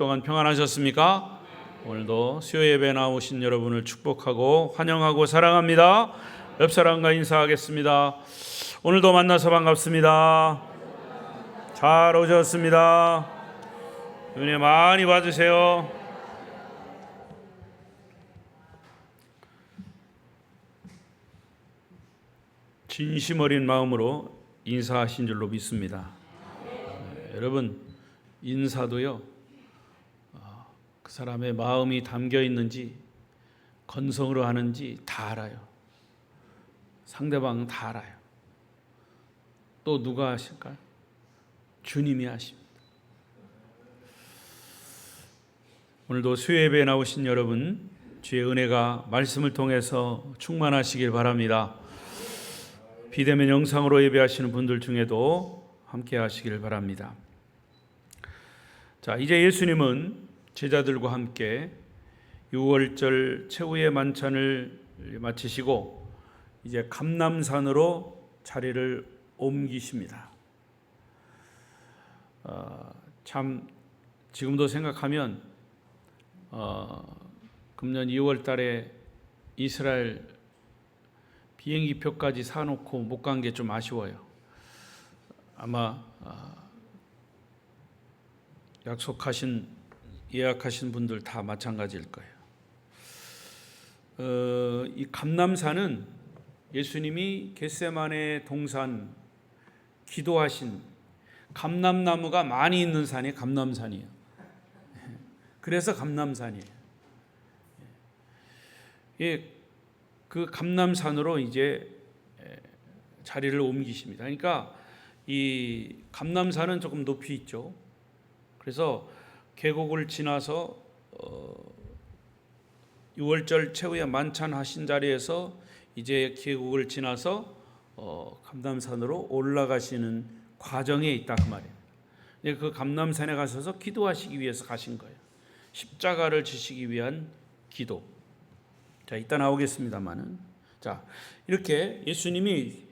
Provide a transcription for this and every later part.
동안 평안하셨습니까? 오늘도 수요 예배 나오신 여러분을 축복하고 환영하고 사랑합니다. 옆 사람과 인사하겠습니다. 오늘도 만나서 반갑습니다. 잘 오셨습니다. 은혜 많이 받으세요. 진심 어린 마음으로 인사하신 줄로 믿습니다. 여러분, 인사도요, 그 사람의 마음이 담겨 있는지 건성으로 하는지 다 알아요. 상대방은 다 알아요. 또 누가 하실까요? 주님이 하십니다. 오늘도 수요예배에 나오신 여러분, 주의 은혜가 말씀을 통해서 충만하시길 바랍니다. 비대면 영상으로 예배하시는 분들 중에도 함께 하시길 바랍니다. 자, 이제 예수님은 제자들과 함께 유월절 최후의 만찬을 마치시고 이제 감람산으로 자리를 옮기십니다. 참 지금도 생각하면 금년 2월 달에 이스라엘 비행기표까지 사놓고 못 간 게 좀 아쉬워요. 아마 예약하신 분들 다 마찬가지일 거예요. 이 감람산은 예수님이 겟세마네 동산 기도하신 감람나무가 많이 있는 산이 감람산이에요. 그래서 감람산이에요. 그 감람산으로 이제 자리를 옮기십니다. 그러니까 이 감람산은 조금 높이 있죠. 그래서 계곡을 지나서 6월절 최후의 만찬 하신 자리에서 이제 계곡을 지나서 감람산으로 올라가시는 과정에 있다 그 말이에요. 그 감람산에 가셔서 기도하시기 위해서 가신 거예요. 십자가를 지시기 위한 기도. 자, 이따 나오겠습니다만은, 자, 이렇게 예수님이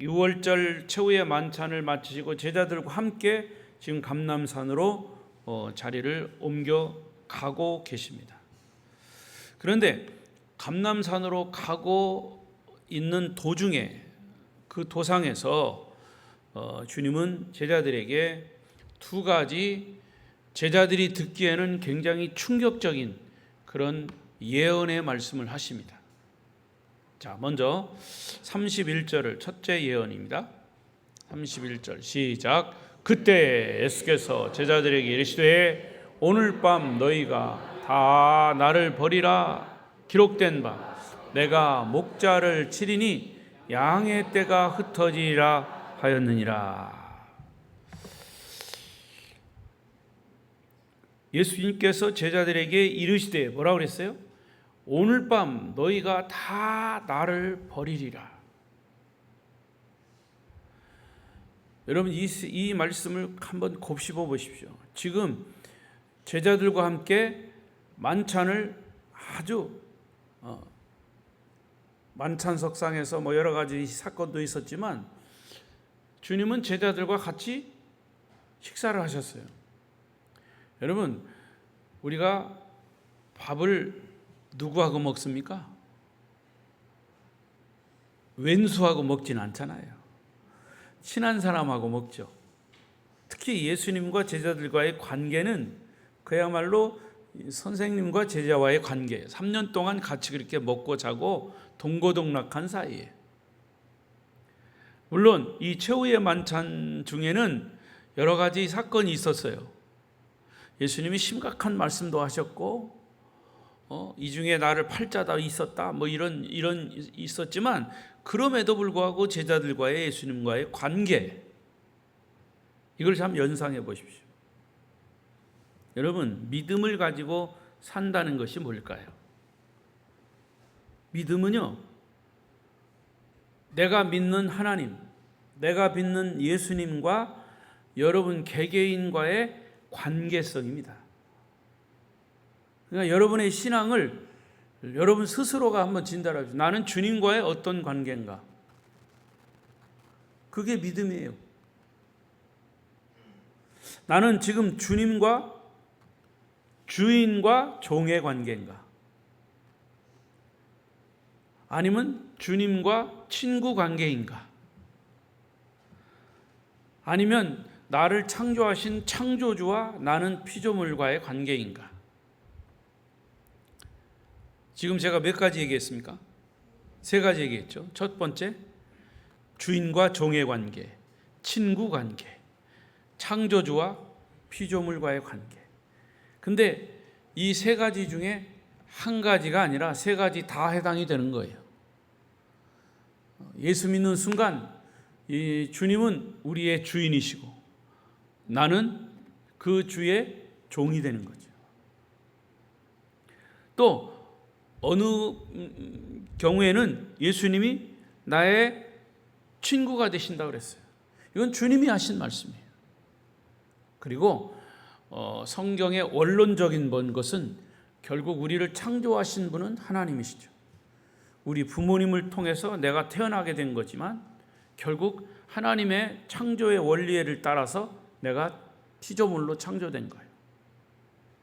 6월절 최후의 만찬을 마치시고 제자들과 함께 지금 감람산으로 자리를 옮겨 가고 계십니다. 그런데 감람산으로 가고 있는 도중에 그 도상에서 주님은 제자들에게 두 가지 제자들이 듣기에는 굉장히 충격적인 그런 예언의 말씀을 하십니다. 자, 먼저 31절을 첫째 예언입니다. 31절 시작. 그때 예수께서 제자들에게 이르시되 오늘 밤 너희가 다 나를 버리라 기록된 바 내가 목자를 치리니 양의 떼가 흩어지리라 하였느니라. 예수님께서 제자들에게 이르시되 뭐라고 그랬어요? 오늘 밤 너희가 다 나를 버리리라. 여러분 이 말씀을 한번 곱씹어 보십시오. 지금 제자들과 함께 만찬을 아주 만찬석상에서 뭐 여러 가지 사건도 있었지만 주님은 제자들과 같이 식사를 하셨어요. 여러분, 우리가 밥을 누구하고 먹습니까? 왼수하고 먹진 않잖아요. 친한 사람하고 먹죠. 특히 예수님과 제자들과의 관계는 그야말로 선생님과 제자와의 관계예요. 3년 동안 같이 그렇게 먹고 자고 동고동락한 사이에. 물론 이 최후의 만찬 중에는 여러 가지 사건이 있었어요. 예수님이 심각한 말씀도 하셨고, 이 중에 나를 팔자다 있었다, 뭐 이런 있었지만 그럼에도 불구하고 제자들과의 예수님과의 관계, 이걸 참 연상해 보십시오. 여러분, 믿음을 가지고 산다는 것이 뭘까요? 믿음은요, 내가 믿는 하나님, 내가 믿는 예수님과 여러분 개개인과의 관계성입니다. 그러니까 여러분의 신앙을 여러분 스스로가 한번 진단하십시오. 나는 주님과의 어떤 관계인가? 그게 믿음이에요. 나는 지금 주님과 주인과 종의 관계인가? 아니면 주님과 친구 관계인가? 아니면 나를 창조하신 창조주와 나는 피조물과의 관계인가? 지금 제가 몇 가지 얘기했습니까? 세 가지 얘기했죠. 첫 번째, 주인과 종의 관계, 친구 관계, 창조주와 피조물과의 관계. 근데 이 세 가지 중에 한 가지가 아니라 세 가지 다 해당이 되는 거예요. 예수 믿는 순간 이 주님은 우리의 주인이시고 나는 그 주의 종이 되는 거죠. 또 어느 경우에는 예수님이 나의 친구가 되신다고 그랬어요. 이건 주님이 하신 말씀이에요. 그리고 성경의 원론적인 것은 결국 우리를 창조하신 분은 하나님이시죠. 우리 부모님을 통해서 내가 태어나게 된 거지만 결국 하나님의 창조의 원리를 따라서 내가 피조물로 창조된 거예요.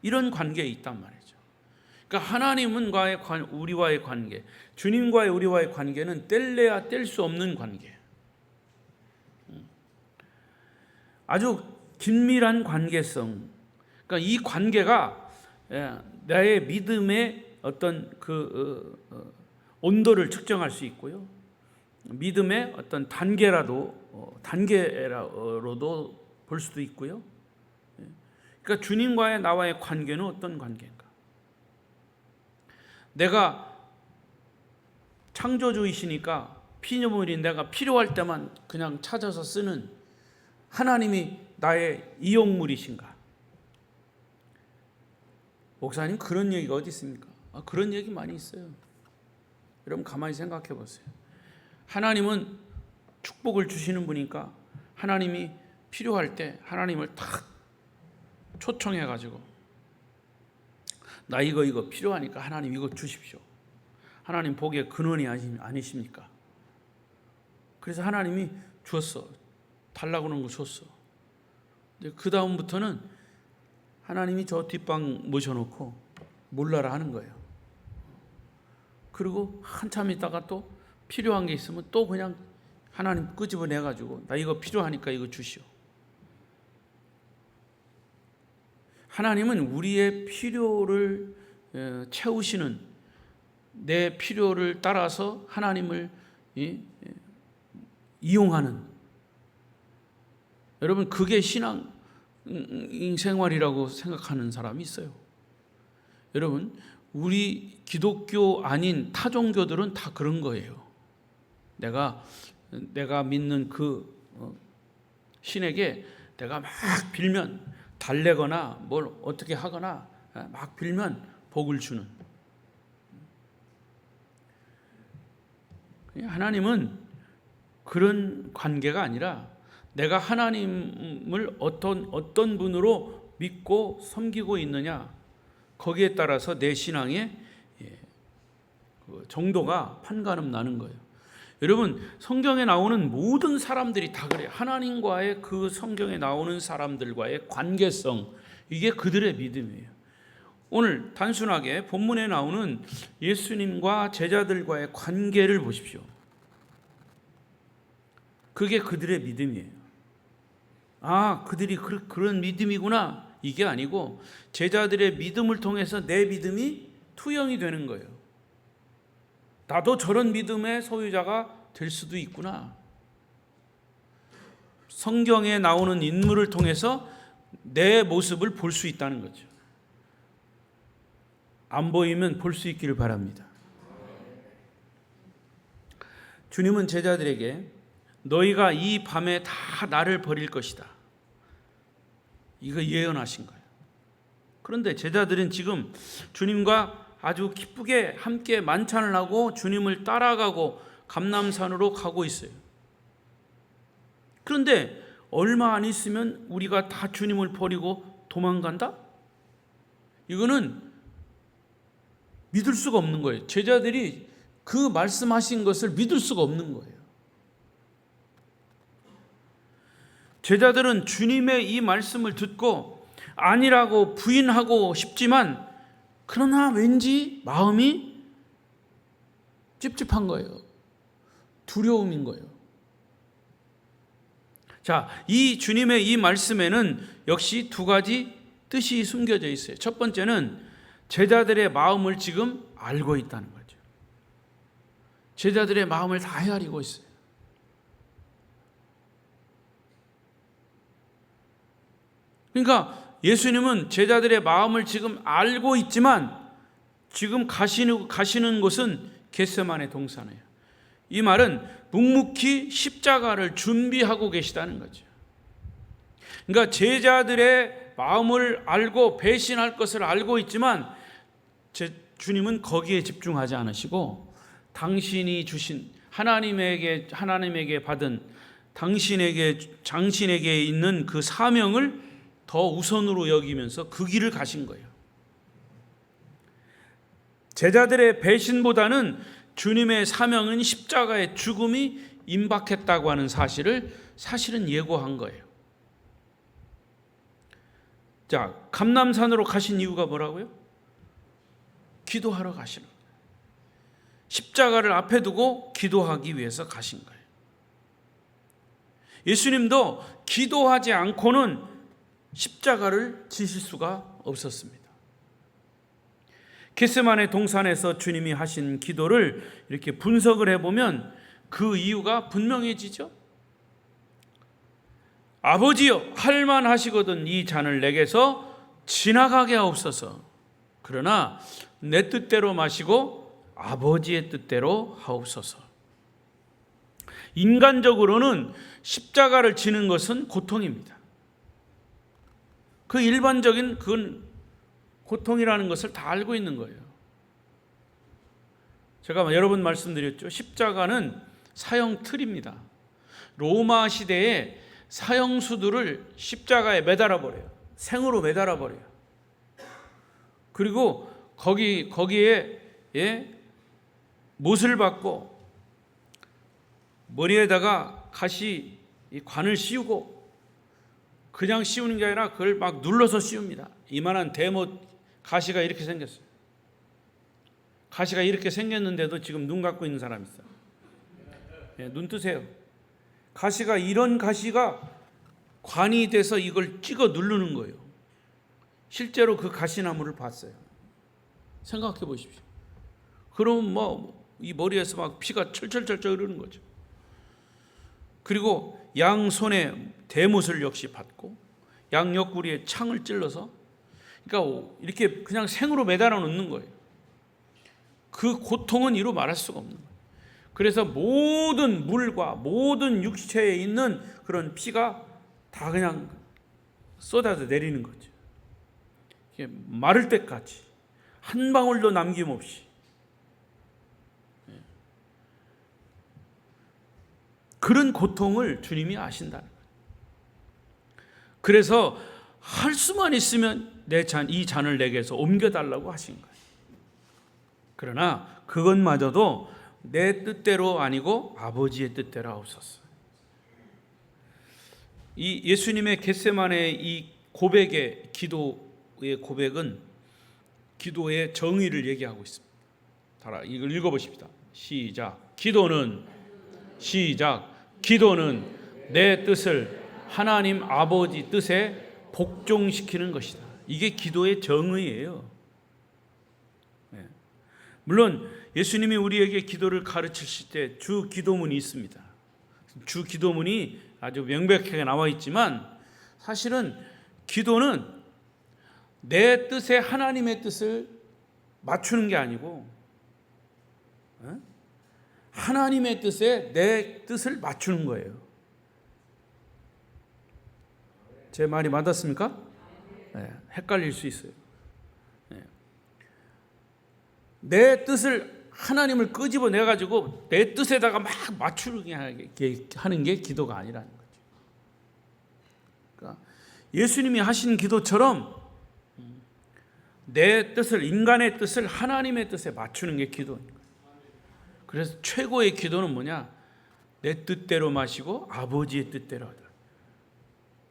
이런 관계에 있단 말이죠. 그러니까 하나님은 우리와의 관계, 주님과의 우리와의 관계는 뗄래야 뗄 수 없는 관계예요. 아주 긴밀한 관계성. 그러니까 이 관계가 나의 믿음의 어떤 온도를 측정할 수 있고요. 믿음의 어떤 단계로도 볼 수도 있고요. 그러니까 주님과의 나와의 관계는 어떤 관계인가? 내가 창조주이시니까 피조물이 내가 필요할 때만 그냥 찾아서 쓰는 하나님이 나의 이용물이신가? 목사님, 그런 얘기가 어디 있습니까? 그런 얘기 많이 있어요. 여러분 가만히 생각해 보세요. 하나님은 축복을 주시는 분이니까 하나님이 필요할 때 하나님을 탁 초청해 가지고 나 이거 필요하니까 하나님 이거 주십시오. 하나님 복의 근원이 아니십니까? 그래서 하나님이 주었어. 달라고 하는 거 줬어. 그 다음부터는 하나님이 저 뒷방 모셔놓고 몰라라 하는 거예요. 그리고 한참 있다가 또 필요한 게 있으면 또 그냥 하나님 끄집어내가지고 나 이거 필요하니까 이거 주시오. 하나님은 우리의 필요를 채우시는, 내 필요를 따라서 하나님을 이용하는, 여러분 그게 신앙 생활이라고 생각하는 사람이 있어요. 여러분 우리 기독교 아닌 타 종교들은 다 그런 거예요. 내가 믿는 그 신에게 내가 막 빌면 달래거나 뭘 어떻게 하거나 막 빌면 복을 주는. 하나님은 그런 관계가 아니라 내가 하나님을 어떤 분으로 믿고 섬기고 있느냐, 거기에 따라서 내 신앙의 정도가 판가름 나는 거예요. 여러분 성경에 나오는 모든 사람들이 다 그래요. 하나님과의 그 성경에 나오는 사람들과의 관계성, 이게 그들의 믿음이에요. 오늘 단순하게 본문에 나오는 예수님과 제자들과의 관계를 보십시오. 그게 그들의 믿음이에요. 그들이 그런 믿음이구나, 이게 아니고 제자들의 믿음을 통해서 내 믿음이 투영이 되는 거예요. 나도 저런 믿음의 소유자가 될 수도 있구나. 성경에 나오는 인물을 통해서 내 모습을 볼 수 있다는 거죠. 안 보이면 볼 수 있기를 바랍니다. 주님은 제자들에게 너희가 이 밤에 다 나를 버릴 것이다, 이거 예언하신 거예요. 그런데 제자들은 지금 주님과 아주 기쁘게 함께 만찬을 하고 주님을 따라가고 감람산으로 가고 있어요. 그런데 얼마 안 있으면 우리가 다 주님을 버리고 도망간다? 이거는 믿을 수가 없는 거예요. 제자들이 그 말씀하신 것을 믿을 수가 없는 거예요. 제자들은 주님의 이 말씀을 듣고 아니라고 부인하고 싶지만 그러나 왠지 마음이 찝찝한 거예요. 두려움인 거예요. 자, 이 주님의 이 말씀에는 역시 두 가지 뜻이 숨겨져 있어요. 첫 번째는 제자들의 마음을 지금 알고 있다는 거죠. 제자들의 마음을 다 헤아리고 있어요. 그러니까 예수님은 제자들의 마음을 지금 알고 있지만 지금 가시는 곳은 겟세마네 동산이에요. 이 말은 묵묵히 십자가를 준비하고 계시다는 거죠. 그러니까 제자들의 마음을 알고 배신할 것을 알고 있지만 주님은 거기에 집중하지 않으시고 당신이 주신 하나님에게 받은 당신에게 있는 그 사명을 더 우선으로 여기면서 그 길을 가신 거예요. 제자들의 배신보다는 주님의 사명은 십자가의 죽음이 임박했다고 하는 사실은 예고한 거예요. 자, 감람산으로 가신 이유가 뭐라고요? 기도하러 가시는 거예요. 십자가를 앞에 두고 기도하기 위해서 가신 거예요. 예수님도 기도하지 않고는 십자가를 지실 수가 없었습니다. 겟세마네 동산에서 주님이 하신 기도를 이렇게 분석을 해보면 그 이유가 분명해지죠. 아버지여, 할만하시거든 이 잔을 내게서 지나가게 하옵소서. 그러나 내 뜻대로 마시고 아버지의 뜻대로 하옵소서. 인간적으로는 십자가를 지는 것은 고통입니다. 그 일반적인 그건 고통이라는 것을 다 알고 있는 거예요. 제가 여러 번 말씀드렸죠. 십자가는 사형 틀입니다. 로마 시대에 사형수들을 십자가에 매달아 버려요. 생으로 매달아 버려요. 그리고 거기에 못을 박고 머리에다가 관을 씌우고 그냥 씌우는 게 아니라 그걸 막 눌러서 씌웁니다. 이만한 대못 가시가 이렇게 생겼어요. 가시가 이렇게 생겼는데도 지금 눈 감고 있는 사람 있어요. 눈 뜨세요. 이런 가시가 관이 돼서 이걸 찍어 누르는 거예요. 실제로 그 가시나무를 봤어요. 생각해 보십시오. 그럼 이 머리에서 막 피가 철철철철 흐르는 거죠. 그리고 양손에 대못을 역시 받고 양 옆구리에 창을 찔러서, 그러니까 이렇게 그냥 생으로 매달아 놓는 거예요. 그 고통은 이루 말할 수가 없는 거예요. 그래서 모든 물과 모든 육체에 있는 그런 피가 다 그냥 쏟아져 내리는 거죠. 마를 때까지 한 방울도 남김없이. 그런 고통을 주님이 아신다는 거예요. 그래서 할 수만 있으면 이 잔을 내게서 옮겨달라고 하신 거예요. 그러나 그것마저도 내 뜻대로 아니고 아버지의 뜻대로 하옵소서. 이 예수님의 겟세마네 이 고백의 기도의 고백은 기도의 정의를 얘기하고 있습니다. 다 이걸 읽어보십시다. 시작. 기도는 내 뜻을 하나님 아버지 뜻에 복종시키는 것이다. 이게 기도의 정의예요. 물론 예수님이 우리에게 기도를 가르치실 때 주 기도문이 있습니다. 주 기도문이 아주 명백하게 나와 있지만 사실은 기도는 내 뜻에 하나님의 뜻을 맞추는 게 아니고 하나님의 뜻에 내 뜻을 맞추는 거예요. 제 말이 맞았습니까? 네, 헷갈릴 수 있어요. 네. 내 뜻을 하나님을 끄집어내 가지고 내 뜻에다가 막 맞추게 하는 게 기도가 아니라는 거죠. 그러니까 예수님이 하신 기도처럼 내 뜻을, 인간의 뜻을 하나님의 뜻에 맞추는 게 기도입니다. 그래서 최고의 기도는 뭐냐? 내 뜻대로 마시고 아버지의 뜻대로 하더라.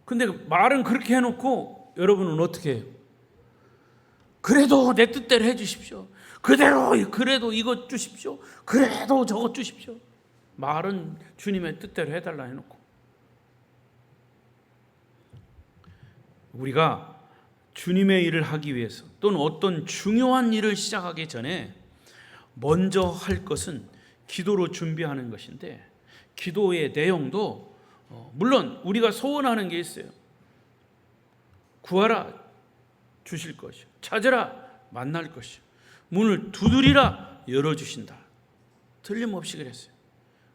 근데 말은 그렇게 해놓고 여러분은 어떻게 해요? 그래도 내 뜻대로 해 주십시오. 그래도 이것 주십시오. 그래도 저것 주십시오. 말은 주님의 뜻대로 해달라 해놓고. 우리가 주님의 일을 하기 위해서 또는 어떤 중요한 일을 시작하기 전에 먼저 할 것은 기도로 준비하는 것인데, 기도의 내용도 물론 우리가 소원하는 게 있어요. 구하라 주실 것이요, 찾으라 만날 것이요, 문을 두드리라 열어주신다. 틀림없이 그랬어요.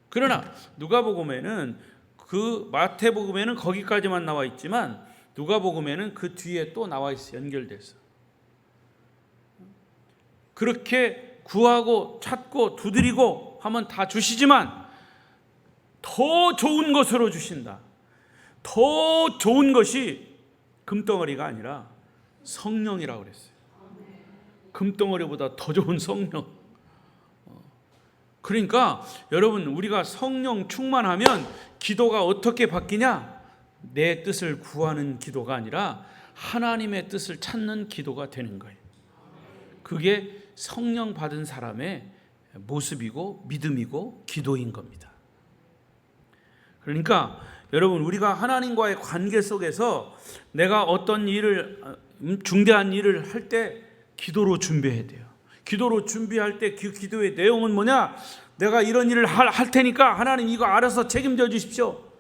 그러나 누가복음에는, 그 마태복음에는 거기까지만 나와 있지만 누가복음에는 그 뒤에 또 나와 있어요. 연결돼서. 그렇게 구하고 찾고 두드리고 하면 다 주시지만 더 좋은 것으로 주신다. 더 좋은 것이 금덩어리가 아니라 성령이라고 그랬어요. 금덩어리보다 더 좋은 성령. 그러니까 여러분, 우리가 성령 충만하면 기도가 어떻게 바뀌냐? 내 뜻을 구하는 기도가 아니라 하나님의 뜻을 찾는 기도가 되는 거예요. 그게 성령 받은 사람의 모습이고 믿음이고 기도인 겁니다. 그러니까 여러분, 우리가 하나님과의 관계 속에서 내가 어떤 일을, 중대한 일을 할 때 기도로 준비해야 돼요. 기도로 준비할 때 그 기도의 내용은 뭐냐? 내가 이런 일을 할 테니까 하나님 이거 알아서 책임져 주십시오.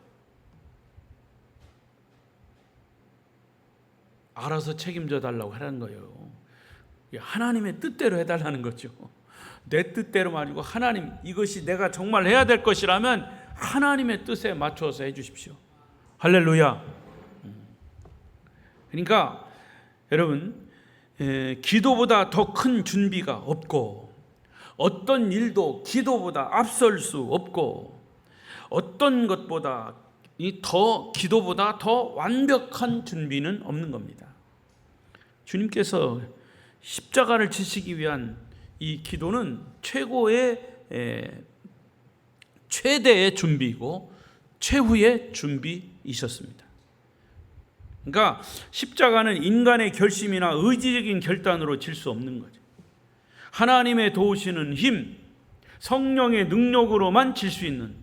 알아서 책임져 달라고 하라는 거예요. 하나님의 뜻대로 해달라는 거죠. 내 뜻대로 말고 하나님, 이것이 내가 정말 해야 될 것이라면 하나님의 뜻에 맞춰서 해 주십시오. 할렐루야. 그러니까 여러분, 기도보다 더 큰 준비가 없고, 어떤 일도 기도보다 앞설 수 없고, 어떤 것보다 기도보다 더 완벽한 준비는 없는 겁니다. 주님께서 십자가를 지시기 위한 이 기도는 최대의 준비이고 최후의 준비이셨습니다. 그러니까 십자가는 인간의 결심이나 의지적인 결단으로 질 수 없는 거죠. 하나님의 도우시는 힘, 성령의 능력으로만 질 수 있는,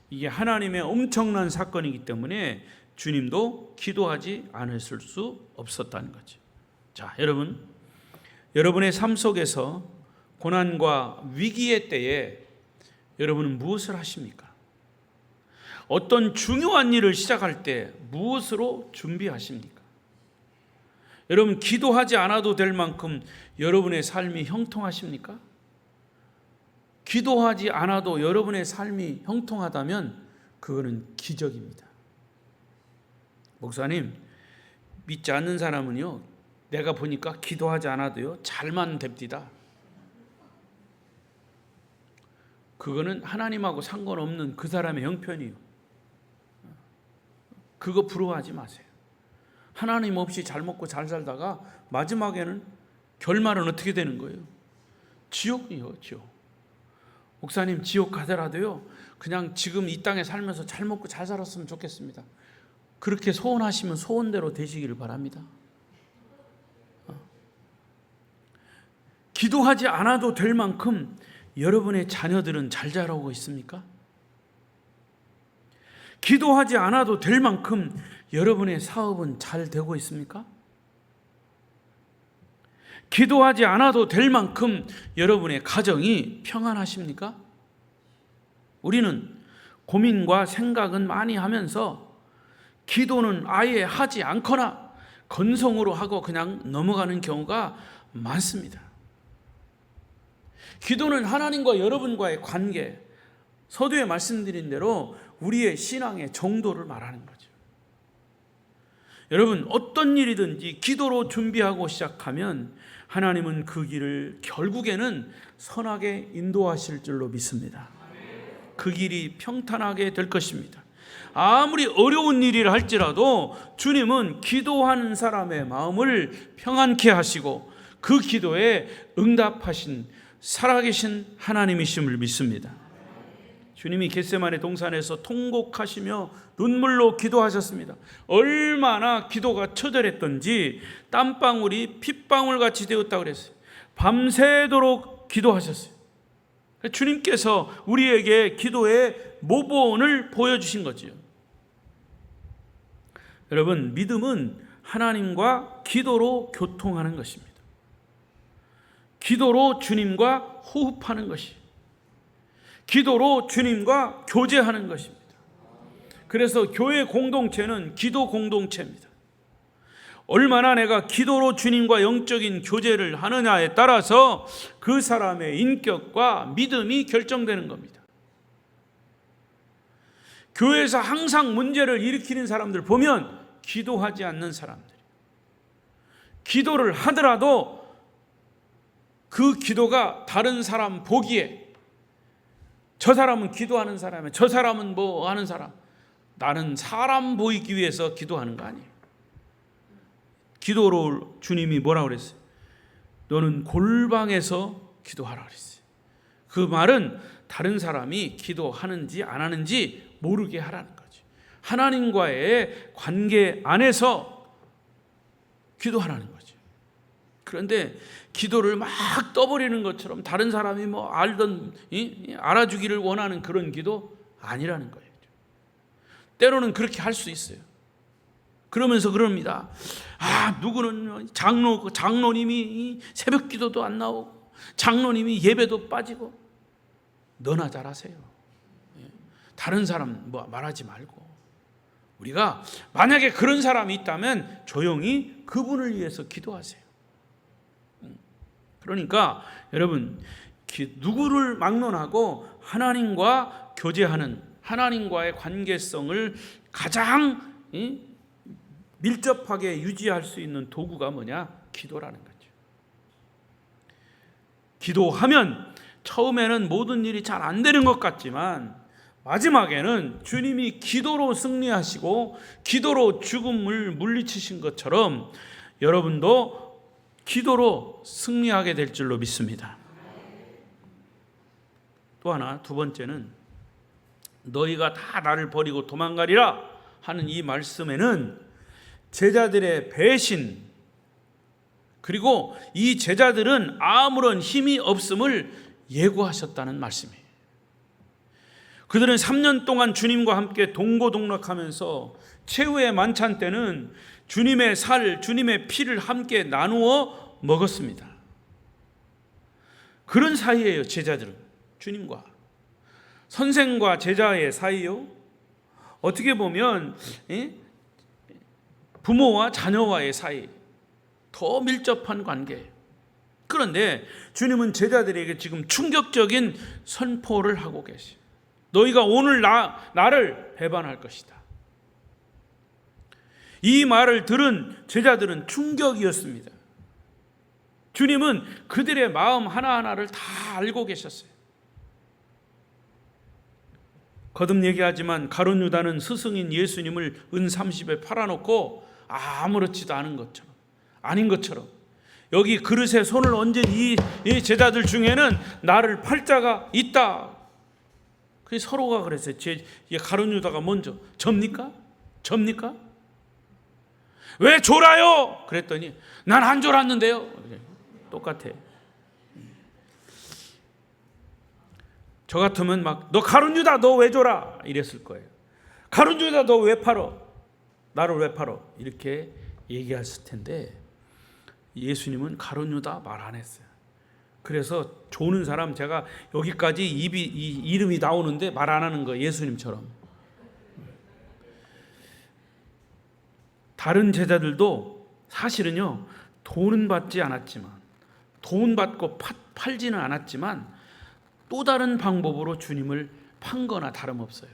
이게 하나님의 엄청난 사건이기 때문에 주님도 기도하지 않았을 수 없었다는 거죠. 자, 여러분의 삶 속에서 고난과 위기의 때에 여러분은 무엇을 하십니까? 어떤 중요한 일을 시작할 때 무엇으로 준비하십니까? 여러분, 기도하지 않아도 될 만큼 여러분의 삶이 형통하십니까? 기도하지 않아도 여러분의 삶이 형통하다면 그거는 기적입니다. 목사님, 믿지 않는 사람은요, 내가 보니까 기도하지 않아도요 잘만 됩니다. 그거는 하나님하고 상관없는 그 사람의 형편이에요. 그거 부러워하지 마세요. 하나님 없이 잘 먹고 잘 살다가 마지막에는 결말은 어떻게 되는 거예요? 지옥이요, 지옥. 목사님, 지옥 가더라도요 그냥 지금 이 땅에 살면서 잘 먹고 잘 살았으면 좋겠습니다. 그렇게 소원하시면 소원대로 되시기를 바랍니다. 기도하지 않아도 될 만큼 여러분의 자녀들은 잘 자라고 있습니까? 기도하지 않아도 될 만큼 여러분의 사업은 잘 되고 있습니까? 기도하지 않아도 될 만큼 여러분의 가정이 평안하십니까? 우리는 고민과 생각은 많이 하면서 기도는 아예 하지 않거나 건성으로 하고 그냥 넘어가는 경우가 많습니다. 기도는 하나님과 여러분과의 관계, 서두에 말씀드린 대로 우리의 신앙의 정도를 말하는 거죠. 여러분, 어떤 일이든지 기도로 준비하고 시작하면 하나님은 그 길을 결국에는 선하게 인도하실 줄로 믿습니다. 그 길이 평탄하게 될 것입니다. 아무리 어려운 일이라 할지라도 주님은 기도하는 사람의 마음을 평안케 하시고 그 기도에 응답하신 살아계신 하나님이심을 믿습니다. 주님이 겟세마네 동산에서 통곡하시며 눈물로 기도하셨습니다. 얼마나 기도가 처절했던지 땀방울이 핏방울같이 되었다고 그랬어요. 밤새도록 기도하셨어요. 주님께서 우리에게 기도의 모본을 보여주신 거지요. 여러분, 믿음은 하나님과 기도로 교통하는 것입니다. 기도로 주님과 호흡하는 것이, 기도로 주님과 교제하는 것입니다. 그래서 교회 공동체는 기도 공동체입니다. 얼마나 내가 기도로 주님과 영적인 교제를 하느냐에 따라서 그 사람의 인격과 믿음이 결정되는 겁니다. 교회에서 항상 문제를 일으키는 사람들 보면 기도하지 않는 사람들, 기도를 하더라도 그 기도가 다른 사람 보기에 저 사람은 기도하는 사람이야, 저 사람은 뭐 하는 사람, 나는 사람 보이기 위해서 기도하는 거 아니에요. 기도로 주님이 뭐라고 그랬어요? 너는 골방에서 기도하라 그랬어요. 그 말은 다른 사람이 기도하는지 안 하는지 모르게 하라는 거죠. 하나님과의 관계 안에서 기도하라는 거죠. 그런데 기도를 막 떠버리는 것처럼 다른 사람이 뭐 알아주기를 원하는 그런 기도 아니라는 거예요. 때로는 그렇게 할 수 있어요. 그러면서 그럽니다. 누구는 장로님이 새벽 기도도 안 나오고 장로님이 예배도 빠지고. 너나 잘하세요. 다른 사람 뭐 말하지 말고. 우리가 만약에 그런 사람이 있다면 조용히 그분을 위해서 기도하세요. 그러니까 여러분, 누구를 막론하고 하나님과 교제하는, 하나님과의 관계성을 가장 밀접하게 유지할 수 있는 도구가 뭐냐? 기도라는 거죠. 기도하면 처음에는 모든 일이 잘 안 되는 것 같지만 마지막에는 주님이 기도로 승리하시고 기도로 죽음을 물리치신 것처럼 여러분도 기도로 승리하게 될 줄로 믿습니다. 또 하나, 두 번째는 너희가 다 나를 버리고 도망가리라 하는 이 말씀에는 제자들의 배신, 그리고 이 제자들은 아무런 힘이 없음을 예고하셨다는 말씀이에요. 그들은 3년 동안 주님과 함께 동고동락하면서 최후의 만찬 때는 주님의 살, 주님의 피를 함께 나누어 먹었습니다. 그런 사이예요. 제자들은 주님과, 선생과 제자의 사이요. 어떻게 보면 부모와 자녀와의 사이, 더 밀접한 관계예요. 그런데 주님은 제자들에게 지금 충격적인 선포를 하고 계세요. 너희가 오늘 나를 배반할 것이다. 이 말을 들은 제자들은 충격이었습니다. 주님은 그들의 마음 하나하나를 다 알고 계셨어요. 거듭 얘기하지만 가룟 유다는 스승인 예수님을 은 30에 팔아놓고 아무렇지도 않은 것처럼, 아닌 것처럼, 여기 그릇에 손을 얹은 이 제자들 중에는 나를 팔 자가 있다. 그 서로가 그랬어요. 가룟 유다가 먼저 접니까? 왜 졸아요? 그랬더니 난 안 졸았는데요. 똑같아. 저 같으면 막 너 가룟 유다 너 왜 졸아? 이랬을 거예요. 가룟 유다 너 왜 팔어? 나를 왜 팔어? 이렇게 얘기했을 텐데 예수님은 가룟 유다 말 안 했어요. 그래서 조는 사람, 제가 여기까지 이름이 나오는데 말 안 하는 거예요. 예수님처럼. 다른 제자들도 사실은요, 돈은 받지 않았지만, 돈 받고 팔지는 않았지만 또 다른 방법으로 주님을 판 거나 다름없어요.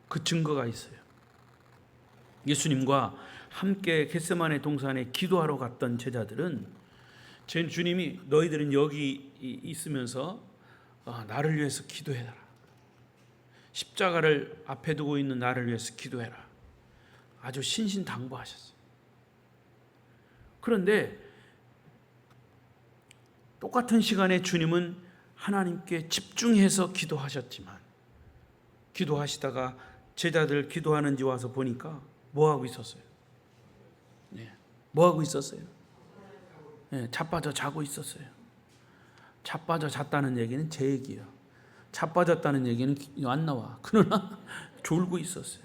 그 증거가 있어요. 예수님과 함께 겟세마네 동산에 기도하러 갔던 제자들은 제 주님이 너희들은 여기 있으면서 나를 위해서 기도해라. 십자가를 앞에 두고 있는 나를 위해서 기도해라. 아주 신신당부하셨어요. 그런데 똑같은 시간에 주님은 하나님께 집중해서 기도하셨지만, 기도하시다가 제자들 기도하는지 와서 보니까 뭐하고 있었어요? 뭐하고 있었어요? 자빠져 자고 있었어요. 자빠져 잤다는 얘기는 제 얘기예요. 자빠졌다는 얘기는 안 나와. 그러나 졸고 있었어요.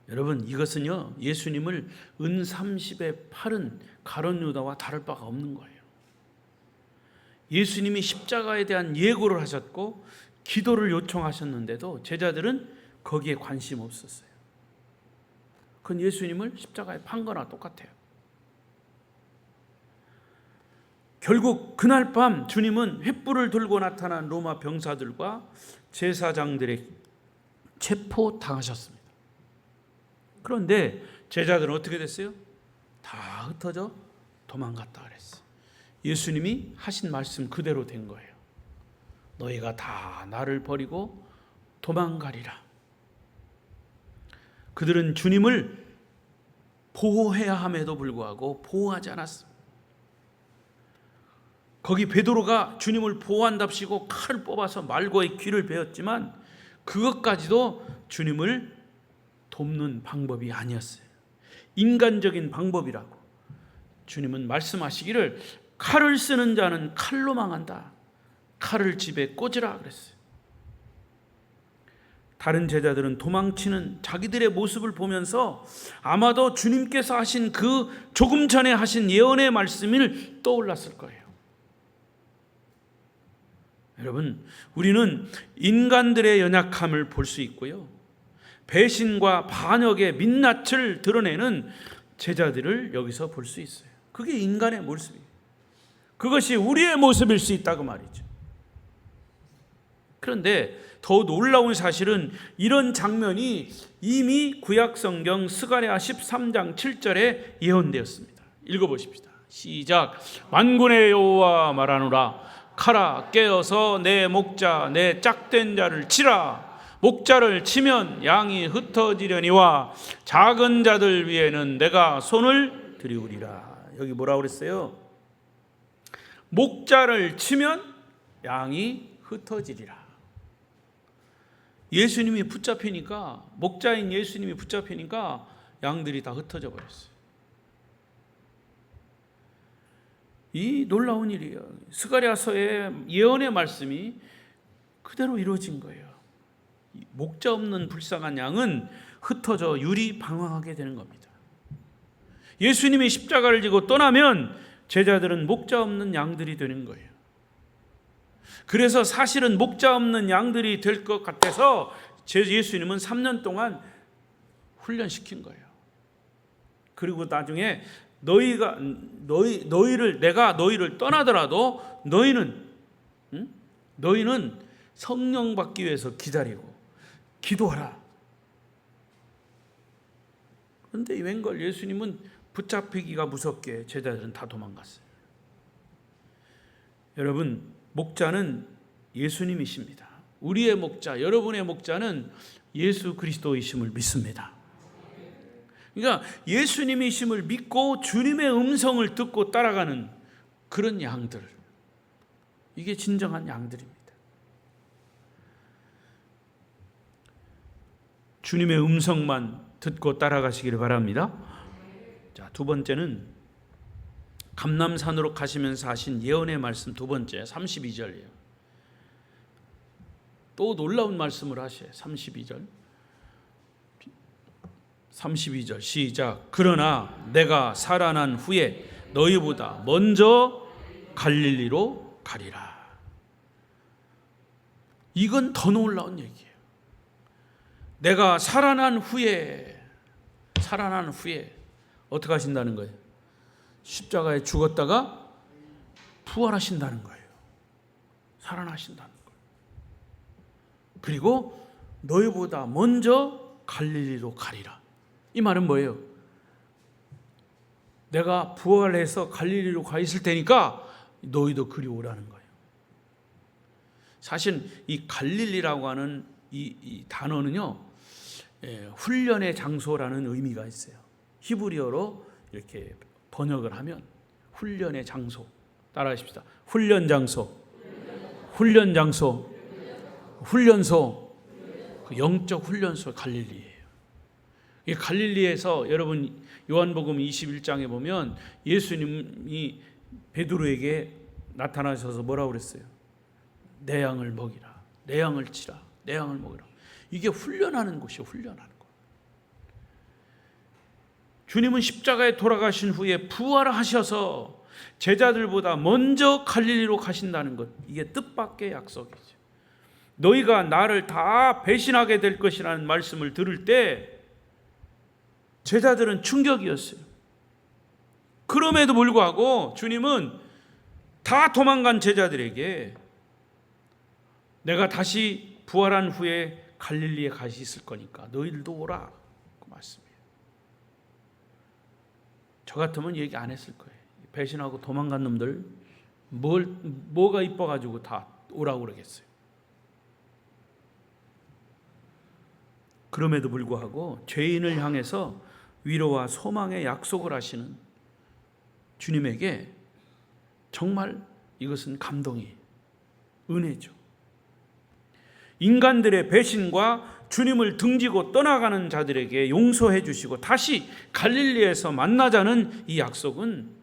여러분, 이것은요, 예수님을 은 30에 팔은 가룟 유다와 다를 바가 없는 거예요. 예수님이 십자가에 대한 예고를 하셨고 기도를 요청하셨는데도 제자들은 거기에 관심 없었어요. 그건 예수님을 십자가에 판 거나 똑같아요. 결국 그날 밤 주님은 횃불을 들고 나타난 로마 병사들과 제사장들에게 체포당하셨습니다. 그런데 제자들은 어떻게 됐어요? 다 흩어져 도망갔다 그랬어요. 예수님이 하신 말씀 그대로 된 거예요. 너희가 다 나를 버리고 도망가리라. 그들은 주님을 보호해야 함에도 불구하고 보호하지 않았습니다. 거기 베드로가 주님을 보호한답시고 칼을 뽑아서 말고의 귀를 베었지만 그것까지도 주님을 돕는 방법이 아니었어요. 인간적인 방법이라고. 주님은 말씀하시기를 칼을 쓰는 자는 칼로 망한다. 칼을 집에 꽂으라 그랬어요. 다른 제자들은 도망치는 자기들의 모습을 보면서 아마도 주님께서 하신 그 조금 전에 하신 예언의 말씀을 떠올랐을 거예요. 여러분, 우리는 인간들의 연약함을 볼 수 있고요, 배신과 반역의 민낯을 드러내는 제자들을 여기서 볼 수 있어요. 그게 인간의 모습이에요. 그것이 우리의 모습일 수 있다고 말이죠. 그런데 더 놀라운 사실은 이런 장면이 이미 구약성경 스가랴 13장 7절에 예언되었습니다. 읽어보십시다. 시작. 만군의 여호와 말하노라. 가라, 깨어서 내 목자 내 짝된 자를 치라. 목자를 치면 양이 흩어지려니와 작은 자들 위에는 내가 손을 들이우리라. 여기 뭐라고 그랬어요? 목자를 치면 양이 흩어지리라. 예수님이 붙잡히니까, 목자인 예수님이 붙잡히니까 양들이 다 흩어져 버렸어요. 이 놀라운 일이에요. 스가랴서의 예언의 말씀이 그대로 이루어진 거예요. 목자 없는 불쌍한 양은 흩어져 유리방황하게 되는 겁니다. 예수님이 십자가를 지고 떠나면 제자들은 목자 없는 양들이 되는 거예요. 그래서 사실은 목자 없는 양들이 될 것 같아서 예수님은 3년 동안 훈련시킨 거예요. 그리고 나중에 내가 너희를 떠나더라도 너희는 성령 받기 위해서 기다리고 기도하라. 그런데 웬걸 예수님은 붙잡히기가 무섭게 제자들은 다 도망갔어요. 여러분, 목자는 예수님이십니다. 우리의 목자, 여러분의 목자는 예수 그리스도이심을 믿습니다. 그러니까 예수님이심을 믿고 주님의 음성을 듣고 따라가는 그런 양들, 이게 진정한 양들입니다. 주님의 음성만 듣고 따라가시기를 바랍니다. 자, 두 번째는 감람산으로 가시면서 하신 예언의 말씀, 두 번째 32절이에요. 또 놀라운 말씀을 하셔요. 32절 시작. 그러나 내가 살아난 후에 너희보다 먼저 갈릴리로 가리라. 이건 더 놀라운 얘기예요. 내가 살아난 후에 어떻게 하신다는 거예요? 십자가에 죽었다가 부활하신다는 거예요. 살아나신다는 거예요. 그리고 너희보다 먼저 갈릴리로 가리라. 이 말은 뭐예요? 내가 부활해서 갈릴리로 가 있을 테니까 너희도 그리 오라는 거예요. 사실 이 갈릴리라고 하는 이 단어는요, 훈련의 장소라는 의미가 있어요. 히브리어로 이렇게 번역을 하면 훈련의 장소, 따라하십시다. 훈련 장소, 훈련 장소, 훈련소. 그 영적 훈련소 갈릴리예요. 이 갈릴리에서 여러분 요한복음 21장에 보면 예수님이 베드로에게 나타나셔서 뭐라고 그랬어요? 내 양을 먹이라, 내 양을 치라, 내 양을 먹이라. 이게 훈련하는 곳이에요. 훈련하는 곳. 주님은 십자가에 돌아가신 후에 부활하셔서 제자들보다 먼저 갈릴리로 가신다는 것, 이게 뜻밖의 약속이죠. 너희가 나를 다 배신하게 될 것이라는 말씀을 들을 때 제자들은 충격이었어요. 그럼에도 불구하고 주님은 다 도망간 제자들에게 내가 다시 부활한 후에 갈릴리에 가시 있을 거니까 너희들도 오라, 그 말씀이에요. 저 같으면 얘기 안 했을 거예요. 배신하고 도망간 놈들 뭐가 이뻐가지고 다 오라고 그러겠어요. 그럼에도 불구하고 죄인을 향해서 위로와 소망의 약속을 하시는 주님에게 정말 이것은 감동이, 은혜죠. 인간들의 배신과 주님을 등지고 떠나가는 자들에게 용서해 주시고 다시 갈릴리에서 만나자는 이 약속은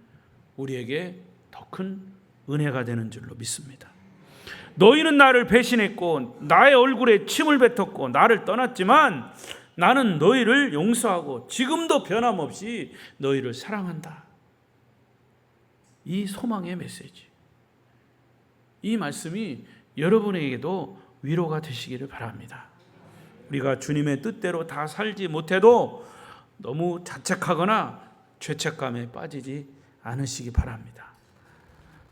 우리에게 더 큰 은혜가 되는 줄로 믿습니다. 너희는 나를 배신했고 나의 얼굴에 침을 뱉었고 나를 떠났지만 나는 너희를 용서하고 지금도 변함없이 너희를 사랑한다. 이 소망의 메시지, 이 말씀이 여러분에게도 위로가 되시기를 바랍니다. 우리가 주님의 뜻대로 다 살지 못해도 너무 자책하거나 죄책감에 빠지지 않으시기 바랍니다.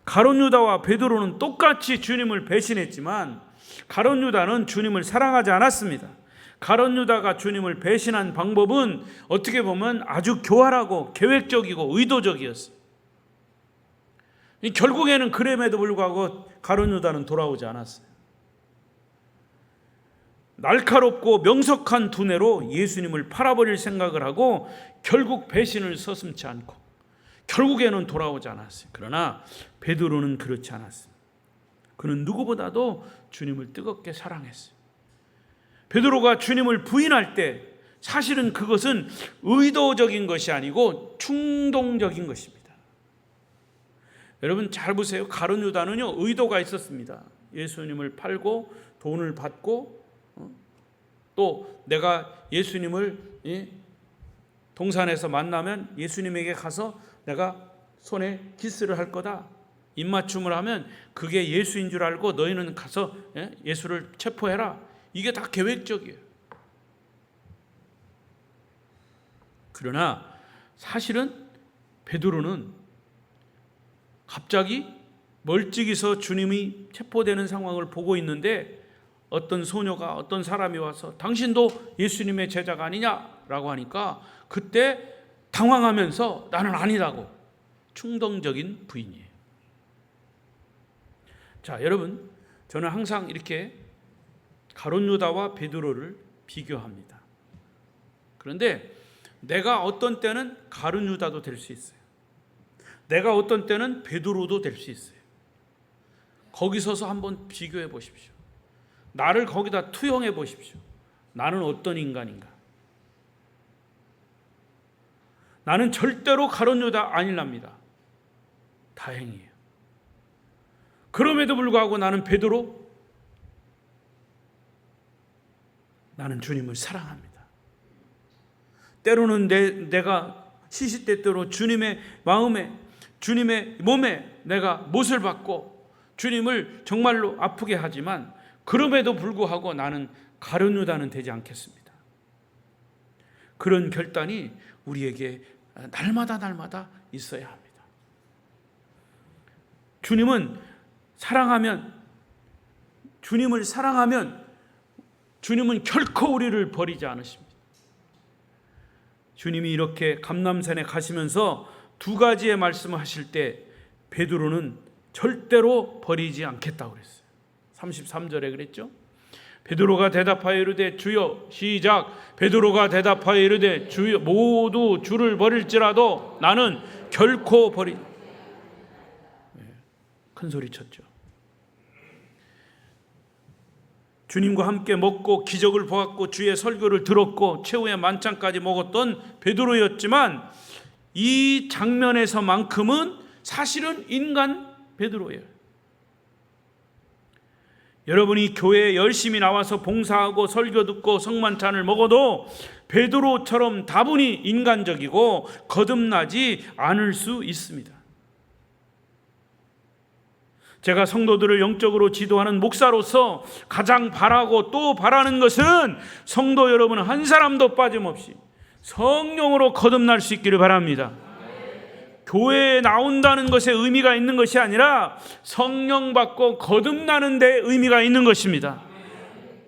가룟 유다와 베드로는 똑같이 주님을 배신했지만 가룟 유다는 주님을 사랑하지 않았습니다. 가룟 유다가 주님을 배신한 방법은 어떻게 보면 아주 교활하고 계획적이고 의도적이었어요. 결국에는 그럼에도 불구하고 가룟 유다는 돌아오지 않았어요. 날카롭고 명석한 두뇌로 예수님을 팔아버릴 생각을 하고 결국 배신을 서슴지 않고 결국에는 돌아오지 않았어요. 그러나 베드로는 그렇지 않았어요. 그는 누구보다도 주님을 뜨겁게 사랑했어요. 베드로가 주님을 부인할 때 사실은 그것은 의도적인 것이 아니고 충동적인 것입니다. 여러분 잘 보세요. 가룟 유다는요 의도가 있었습니다. 예수님을 팔고 돈을 받고 또 내가 예수님을 동산에서 만나면 예수님에게 가서 내가 손에 키스를 할 거다, 입맞춤을 하면 그게 예수인 줄 알고 너희는 가서 예수를 체포해라. 이게 다 계획적이에요. 그러나 사실은 베드로는 갑자기 멀찍이서 주님이 체포되는 상황을 보고 있는데 어떤 소녀가, 어떤 사람이 와서 당신도 예수님의 제자가 아니냐라고 하니까 그때 당황하면서 나는 아니라고 충동적인 부인이에요. 자, 여러분, 저는 항상 이렇게 가룟 유다와 베드로를 비교합니다. 그런데 내가 어떤 때는 가룟 유다도 될 수 있어요. 내가 어떤 때는 베드로도 될 수 있어요. 거기 서서 한번 비교해 보십시오. 나를 거기다 투영해 보십시오. 나는 어떤 인간인가? 나는 절대로 가룟 유다 아니랍니다. 다행이에요. 그럼에도 불구하고 나는 베드로, 나는 주님을 사랑합니다. 때로는 내가 시시때때로 주님의 마음에, 주님의 몸에 내가 못을 받고 주님을 정말로 아프게 하지만 그럼에도 불구하고 나는 가룟 유다는 되지 않겠습니다. 그런 결단이 우리에게 날마다 있어야 합니다. 주님을 사랑하면 주님은 결코 우리를 버리지 않으십니다. 주님이 이렇게 감람산에 가시면서 두 가지의 말씀을 하실 때 베드로는 절대로 버리지 않겠다고 그랬어요. 33절에 그랬죠. 베드로가 대답하여 이르되 주여, 시작. 베드로가 대답하여 이르되 주여, 모두 주를 버릴지라도 나는 결코 큰 소리 쳤죠. 주님과 함께 먹고 기적을 보았고 주의 설교를 들었고 최후의 만찬까지 먹었던 베드로였지만 이 장면에서만큼은 사실은 인간 베드로예요. 여러분이 교회에 열심히 나와서 봉사하고 설교 듣고 성만찬을 먹어도 베드로처럼 다분히 인간적이고 거듭나지 않을 수 있습니다. 제가 성도들을 영적으로 지도하는 목사로서 가장 바라고 또 바라는 것은 성도 여러분 한 사람도 빠짐없이 성령으로 거듭날 수 있기를 바랍니다. 교회에 나온다는 것에 의미가 있는 것이 아니라 성령 받고 거듭나는 데 의미가 있는 것입니다.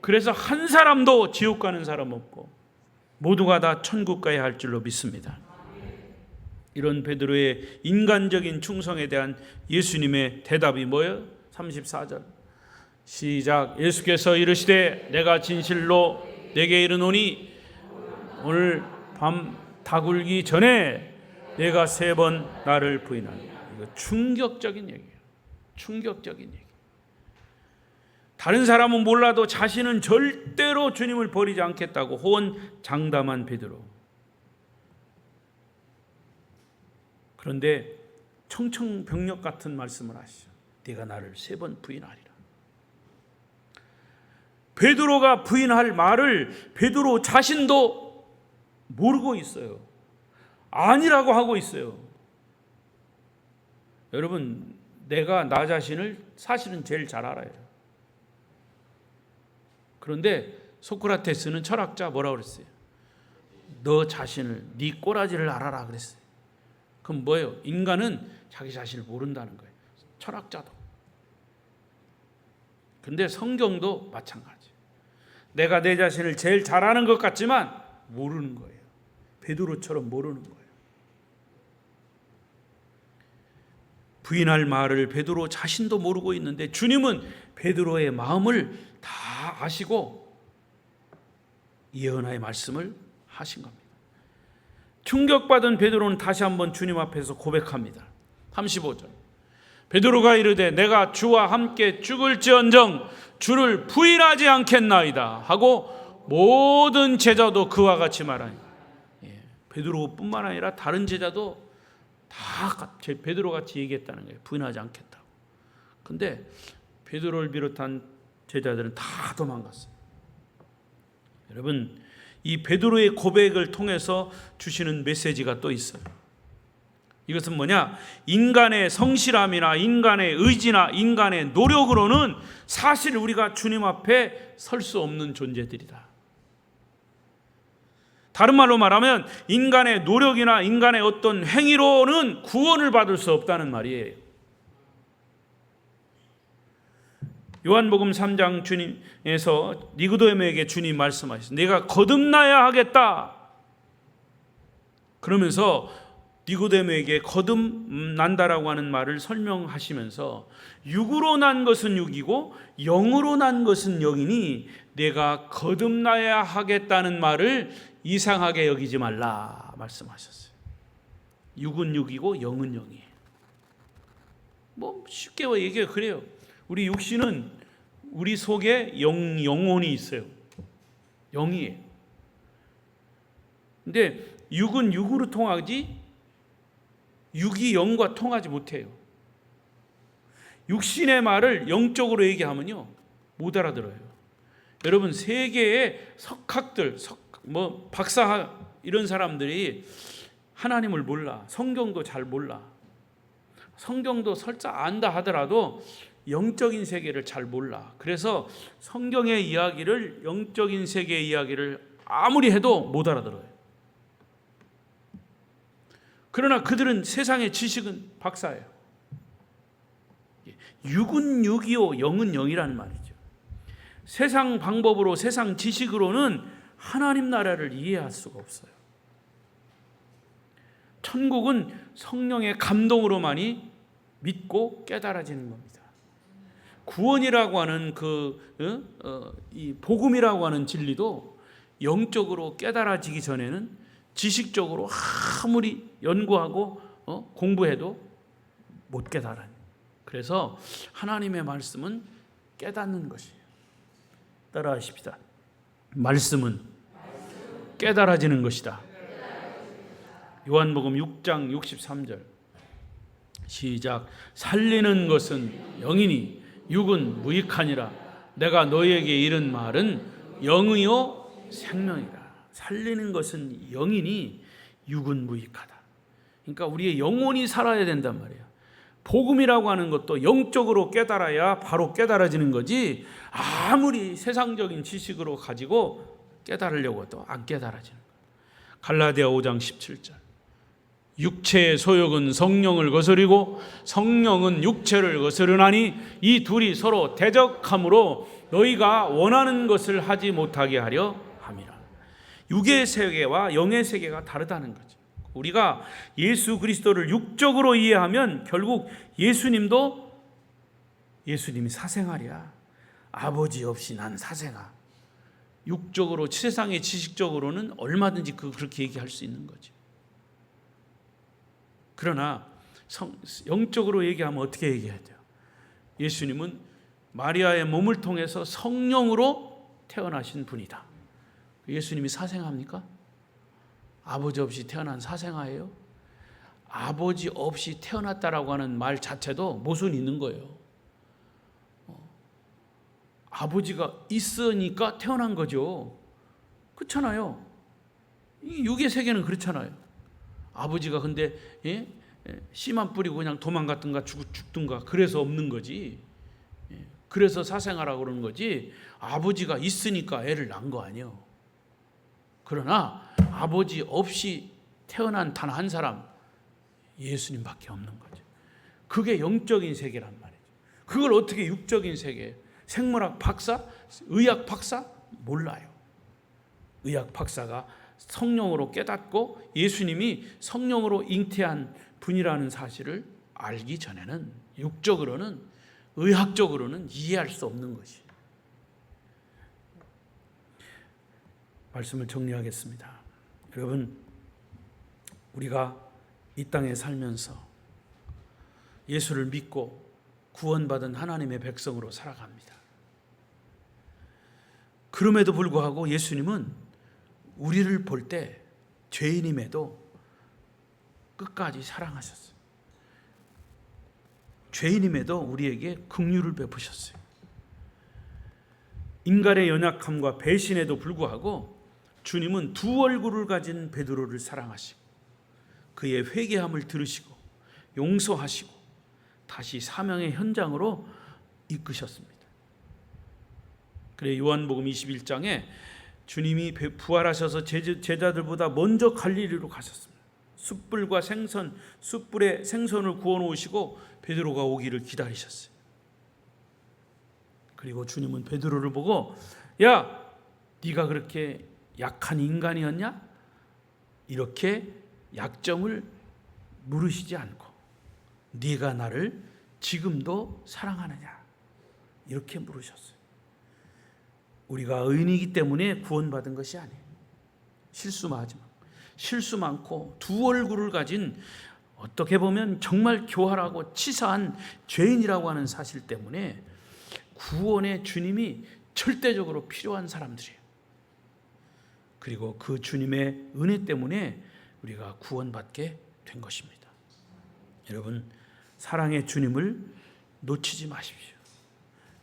그래서 한 사람도 지옥 가는 사람 없고 모두가 다 천국 가야 할 줄로 믿습니다. 이런 베드로의 인간적인 충성에 대한 예수님의 대답이 뭐예요? 34절 시작. 예수께서 이르시되 내가 진실로 내게 이르노니 오늘 밤 다굴기 전에 내가 3번 나를 부인하노라. 이거 충격적인 얘기예요. 충격적인 얘기. 다른 사람은 몰라도 자신은 절대로 주님을 버리지 않겠다고 호언장담한 베드로. 그런데 청천벽력 같은 말씀을 하시죠. 네가 나를 3번 부인하리라. 베드로가 부인할 말을 베드로 자신도 모르고 있어요. 아니라고 하고 있어요. 여러분, 내가 나 자신을 사실은 제일 잘 알아요. 그런데 소크라테스는 철학자 뭐라고 그랬어요? 너 자신을, 네 꼬라지를 알아라 그랬어요. 그럼 뭐예요? 인간은 자기 자신을 모른다는 거예요. 철학자도. 근데 성경도 마찬가지. 내가 내 자신을 제일 잘 아는 것 같지만 모르는 거예요. 베드로처럼 모르는 거예요. 부인할 말을 베드로 자신도 모르고 있는데 주님은 베드로의 마음을 다 아시고 예언의 말씀을 하신 겁니다. 충격받은 베드로는 다시 한번 주님 앞에서 고백합니다. 35절 베드로가 이르되 내가 주와 함께 죽을지언정 주를 부인하지 않겠나이다 하고 모든 제자도 그와 같이 말하니. 베드로뿐만 아니라 다른 제자도 다 베드로같이 얘기했다는 거예요. 부인하지 않겠다고. 근데 베드로를 비롯한 제자들은 다 도망갔어요. 여러분, 이 베드로의 고백을 통해서 주시는 메시지가 또 있어요. 이것은 뭐냐? 인간의 성실함이나 인간의 의지나 인간의 노력으로는 사실 우리가 주님 앞에 설 수 없는 존재들이다. 다른 말로 말하면 인간의 노력이나 인간의 어떤 행위로는 구원을 받을 수 없다는 말이에요. 요한복음 3장 주님에서 니고데모에게 주님 말씀하셨어요. 내가 거듭나야 하겠다. 그러면서 니고데모에게 거듭난다라고 하는 말을 설명하시면서 육으로 난 것은 육이고 영으로 난 것은 영이니 내가 거듭나야 하겠다는 말을 이상하게 여기지 말라 말씀하셨어요. 육은 육이고 영은 영이에요. 뭐 쉽게 얘기해요. 그래요. 우리 육신은 우리 속에 영혼이 있어요. 영이에요. 근데 육은 육으로 통하지 육이 영과 통하지 못해요. 육신의 말을 영적으로 얘기하면요 못 알아들어요. 여러분, 세계의 석학들, 박사 이런 사람들이 하나님을 몰라. 성경도 잘 몰라. 성경도 설사 안다 하더라도 영적인 세계를 잘 몰라. 그래서 성경의 이야기를, 영적인 세계의 이야기를 아무리 해도 못 알아들어요. 그러나 그들은 세상의 지식은 박사예요. 육은 육이요 영은 영이라는 말이죠. 세상 방법으로, 세상 지식으로는 하나님 나라를 이해할 수가 없어요. 천국은 성령의 감동으로만이 믿고 깨달아지는 겁니다. 구원이라고 하는 이 복음이라고 하는 진리도 영적으로 깨달아지기 전에는 지식적으로 아무리 연구하고 공부해도 못 깨달아요. 그래서 하나님의 말씀은 깨닫는 것이에요. 따라하십시다. 말씀은 깨달아지는 것이다. 요한복음 6장 63절 시작. 살리는 것은 영이니 육은 무익하니라. 내가 너희에게 이른 말은 영이요 생명이라. 살리는 것은 영이니 육은 무익하다. 그러니까 우리의 영혼이 살아야 된단 말이에요. 복음이라고 하는 것도 영적으로 깨달아야 바로 깨달아지는 거지, 아무리 세상적인 지식으로 가지고 깨달으려고 해도 안 깨달아지는 거예요. 갈라디아 5장 17절 육체의 소욕은 성령을 거스리고 성령은 육체를 거스르나니 이 둘이 서로 대적함으로 너희가 원하는 것을 하지 못하게 하려 함이라. 육의 세계와 영의 세계가 다르다는 거죠. 우리가 예수 그리스도를 육적으로 이해하면 결국 예수님이 사생아리야. 아버지 없이 난 사생아. 육적으로 세상의 지식적으로는 얼마든지 그렇게 얘기할 수 있는 거죠. 그러나 영적으로 얘기하면 어떻게 얘기해야 돼요? 예수님은 마리아의 몸을 통해서 성령으로 태어나신 분이다. 예수님이 사생아입니까? 아버지 없이 태어난 사생아예요? 아버지 없이 태어났다라고 하는 말 자체도 모순이 있는 거예요. 아버지가 있으니까 태어난 거죠. 그렇잖아요. 이 육의 세계는 그렇잖아요. 아버지가 근데 씨만 뿌리고 그냥 도망갔든가 죽든가 그래서 없는 거지. 그래서 사생아라고 그러는 거지. 아버지가 있으니까 애를 낳은 거 아니에요. 그러나 아버지 없이 태어난 단 한 사람, 예수님밖에 없는 거죠. 그게 영적인 세계란 말이죠. 그걸 어떻게 육적인 세계, 생물학 박사, 의학 박사 몰라요. 의학 박사가 성령으로 깨닫고 예수님이 성령으로 잉태한 분이라는 사실을 알기 전에는 육적으로는, 의학적으로는 이해할 수 없는 것이. 말씀을 정리하겠습니다. 여러분, 우리가 이 땅에 살면서 예수를 믿고 구원받은 하나님의 백성으로 살아갑니다. 그럼에도 불구하고 예수님은 우리를 볼 때 죄인임에도 끝까지 사랑하셨어요. 죄인임에도 우리에게 긍휼을 베푸셨어요. 인간의 연약함과 배신에도 불구하고 주님은 두 얼굴을 가진 베드로를 사랑하시고 그의 회개함을 들으시고 용서하시고 다시 사명의 현장으로 이끄셨습니다. 그래 요한복음 21장에 주님이 부활하셔서 제자들보다 먼저 갈릴리로 가셨습니다. 숯불과 생선, 숯불에 생선을 구워 놓으시고 베드로가 오기를 기다리셨어요. 그리고 주님은 베드로를 보고 야, 네가 그렇게 약한 인간이었냐? 이렇게 약점을 물으시지 않고 네가 나를 지금도 사랑하느냐? 이렇게 물으셨어요. 우리가 의인이기 때문에 구원받은 것이 아니에요. 실수 많고 두 얼굴을 가진 어떻게 보면 정말 교활하고 치사한 죄인이라고 하는 사실 때문에 구원의 주님이 절대적으로 필요한 사람들이에요. 그리고 그 주님의 은혜 때문에 우리가 구원받게 된 것입니다. 여러분, 사랑의 주님을 놓치지 마십시오.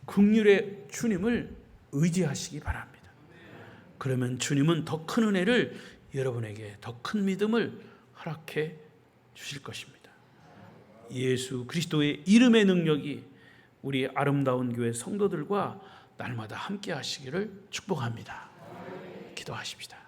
긍휼의 주님을 의지하시기 바랍니다. 그러면 주님은 더 큰 은혜를 여러분에게 더 큰 믿음을 허락해 주실 것입니다. 예수 그리스도의 이름의 능력이 우리 아름다운 교회 성도들과 날마다 함께 하시기를 축복합니다. 기도하십시다.